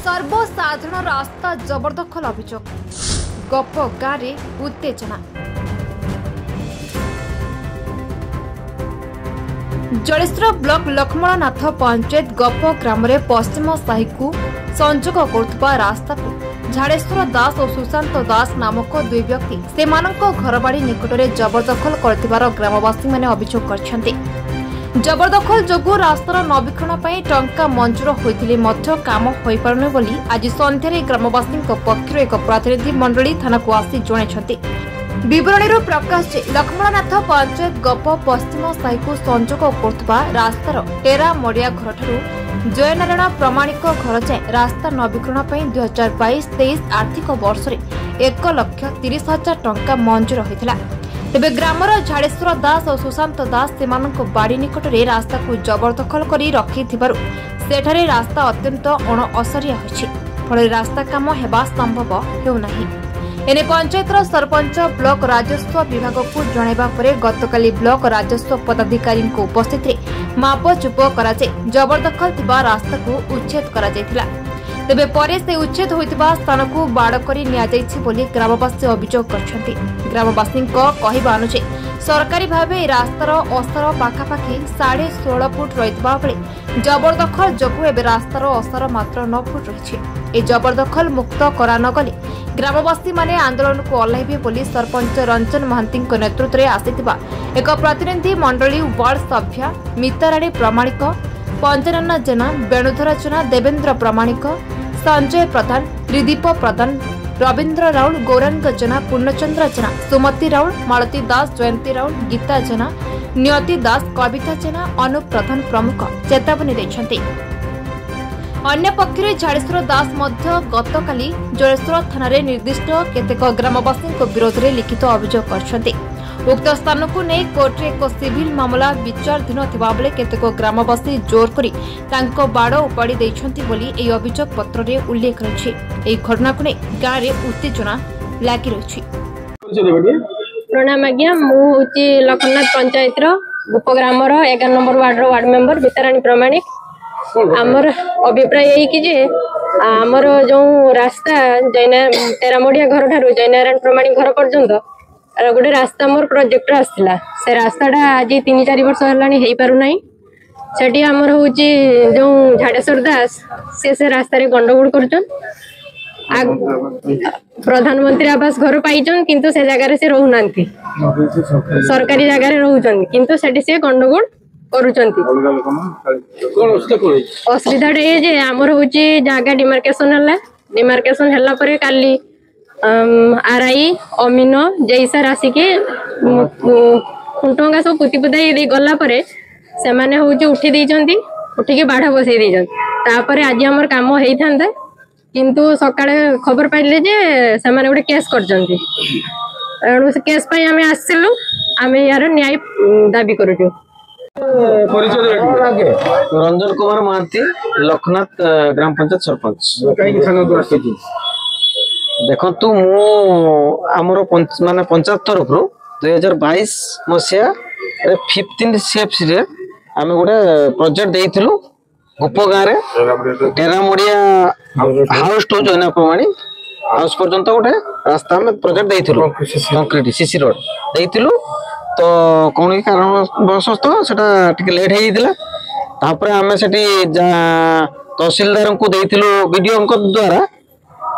सर्वसाधारण रास्ता जबरदखल अभियोग गप गाँव उत्तेजना। जलेश्वर ब्लॉक लक्ष्मणनाथ पंचायत गप ग्राम पश्चिम साही को संजोग करुवा रास्ता को झाड़ेश्वर दास और सुशांत दास नामक दुई व्यक्ति से घरबाड़ी निकट में जबरदखल कर ग्रामवासी मैंने अभियोग कर जबरदखल जोगु रास्तार नवीकरण टंका मंजूर होते काम हो पारुनी बोली आज संध्यारे ग्रामवासी पक्षर एक प्रतिनिधि मंडली थाना को आसी जणाइछन्ति। विवरणी प्रकाश लक्ष्मणनाथ पंचायत गप पश्चिम साही को संजोग करुवा रास्तार टेरा मड़िया घर ठारू जयनारायण प्रमाणिक घर जाए रास्ता नवीकरण 2022-23 आर्थिक वर्ष 1,30,000 टंका मंजूर होता। तेबे ग्रामर झाड़ेश्वर दास और सुशांत दास सेमानक बाड़ी निकट में रास्ता को जबरदखल कर रखिथिबारु सेठारे रास्ता अत्यंत अणअसरिया होछि फल रास्ता काम हेबा संभव हेउनाही। एने पंचायतर सरपंच ब्लॉक राजस्व विभाग को जणाइबा परे गतकाली ब्लॉक राजस्व पदाधिकारी उपस्थित मापचुप कराजे जबरदखल थिबा रास्ता को उच्छेद करा जायथिला। तेबे परे से उच्छेद होइतिबा स्थान को बाड़ करी निया जायछि बोली ग्रामवासी अभियोग करछन्ति। ग्रामवासी कहबा अनुसार सरकारी भावे रास्तार असर पाखापाखि 16.5 फुट रहितबा बेले जबरदखल जोगु एबे रास्तार असर मात्र 9 फुट रहिछि। ए जबरदखल मुक्त करा न गले ग्रामवासी माने आंदोलन को ओल्हाइबे बोली सरपंच रंजन महांती नेतृत्व में आसिथिबा एक प्रतिनिधि मंडली वार्ड सभ्य मिताराणी प्रमाणिक पंचनन्ना जेना वेणुधर जेना देवेंद्र प्रमाणिक संजय प्रधान त्रिदीप प्रधान रवींद्र राउल गौरांग जेना पूर्णचंद्र जेना सुमति राउल मालती दास जयंती राउल गीता जेना नियति दास कविता जेना अनुप प्रधान प्रमुख चेतावनी देछन्ति। अन्य पक्षरे झाड़ेश्वर दास मध्य गतकाली जलेश्वर थाना निर्दिष्ट केतेक ग्रामवासी विरोध में लिखित अभियोग करछन्ति। उक्त स्थान को नहीं कोर्टे एक सिविल मामला विचाराधीन थिबा बेले केतेक ग्रामवासी जोर करी तांको बाड़ उपाड़ी दैछन्ति बोली एही अभियोग पत्र रे उल्लेख रहिछि। एही घटना को नहीं गाँव रे उत्तेजना लागि रहिछि। प्रणाम आज्ञा मु होची लक्ष्मणनाथ पंचायत रो उपग्राम रो 11 नंबर वार्ड रो वार्ड मेंबर मिताराणी प्रमाणिक। आमर अभिप्राय यही कि जे आमर जो रास्ता जैना टेरामोडिया घर ठारू जयनारायण प्रमाणिक घर पर्यंत गोटे रास्ता मोर प्रोजेक्ट आसला से रास्ताटा आज 3-4 वर्ष है पारु नहीं सेठी आमर होची जो झाड़ेश्वर दास से रास्ता रे गंडगोल करछन प्रधानमंत्री आवास घर पाइछन किंतु से जगह से रहू नांती सरकारी जगह रे रहउछन किंतु सेठी से गंडगोल करूछंती। असुविधा ये जे आमर होची जागा डिमार्केशन हल्ला परे काली आरआई अमीनो जैसा राशि के खुंटंगा सब पुती पुताई गला परे से माने होची उठी दैछंती उठी बाढ़ बसई दैछंती तापरे आज हमर काम होई थांदा किंतु सकाळे खबर पाइले जे से माने गोटे केस करछंती एणु से केस पई हमें आसिलु हमें यार न्याय दाबी करूछु। रंजन कुमार महांती लक्ष्मणनाथ ग्राम पंचायत सरपंच। देखु आमर माने पंचायत तरफ 2022 मसीहा 15 CFC रे आमे गोटे प्रोजेक्ट देइथिलु गुप गाँव टेरामोडिया हाउस टू जयना प्रमाणी हाउस पर्यंत गोटे रास्ता में प्रोजेक्ट देइथिलु कंक्रीट सीसी रोड देइथिलु तो कौन कारण बसस्त सेटा टिके लेट हेइदिला तापरे आमे सेठी तहसीलदार को देइथिलु वीडियो द्वारा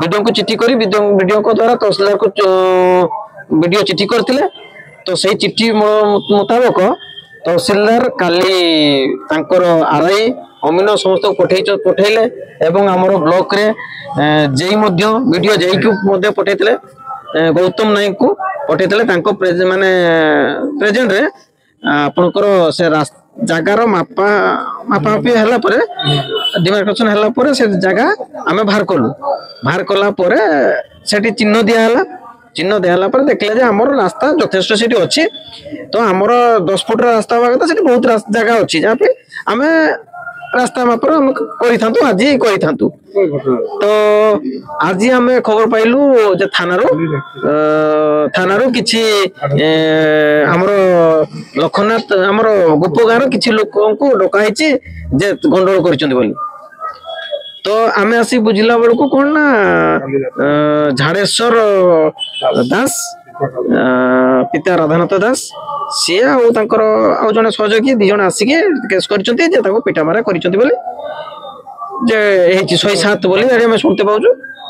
वीडियो को चिट्ठी करी वीडियो को द्वारा तहसीलदार को वीडियो चिट्ठी करथिले तो सही चिट्ठी मुताबिक तहसीलदार काली तांकर आरआई अमीनो समस्त पठेले एवं हमर ब्लॉक रे जेई मध्य वीडियो जेई को मध्य पठेतिले गौतम नायक को पठेतिले तांको माने प्रेजेंट रे आपनकर से जगार मापापी हला परे डिमार्केशन हला परे से जगह आमे बाहर कला परे सेठी चिन्ह दिया हला परे देखले जे हमर रास्ता यथेष्ट सेठी अछि तो हमर 10 फुट रास्ता बागता सेठी बहुत जगह अछि जहाँ पे आमे रास्ता मापर हम करि थांतु आज करि थांतु तो आज हमें खबर पाइलु जे थानारो किछि हमर लक्ष्मणनाथ हमर गुप्प गाँव किछि लोक को डका हिची जे गंडोल करिसंती बोली तो आमे आसी बुझिला बेल को कौन ना झाड़ेश्वर दास पिता राधानाथ दास सी आउ जड़े सहयोगी 2 जन आसिके केस कर पिटा मारा कर 107 बोली आम शुणते पाऊँ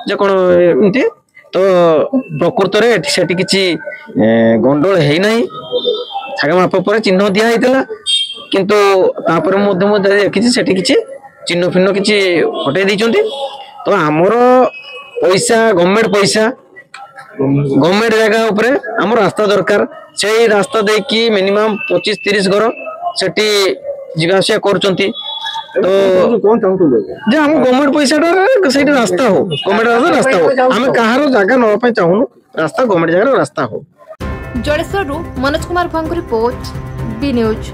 जे कौन एमती तो प्रकृत से किसी गंडोल है ना छागा माप पर चिन्ह दिखाई किंतु देखी से किसी चिन्ह फिन्ह किसी हटे देते तो आमर पैसा गवर्नमेंट जगह उपरे आम रास्ता दरकार से रास्ता देखी मिनिमम 25-30 घर सेठी जीवासिया कर तो जे हम गवर्नमेंट पैसा से रास्ता हो गवर्नमेंट रास्ता हो आम कहार जगह ना चाहूनु रास्ता गवर्नमेंट जगह रास्ता हो। जलेश्वर मनोज कुमार भांग रिपोर्ट बी न्यूज।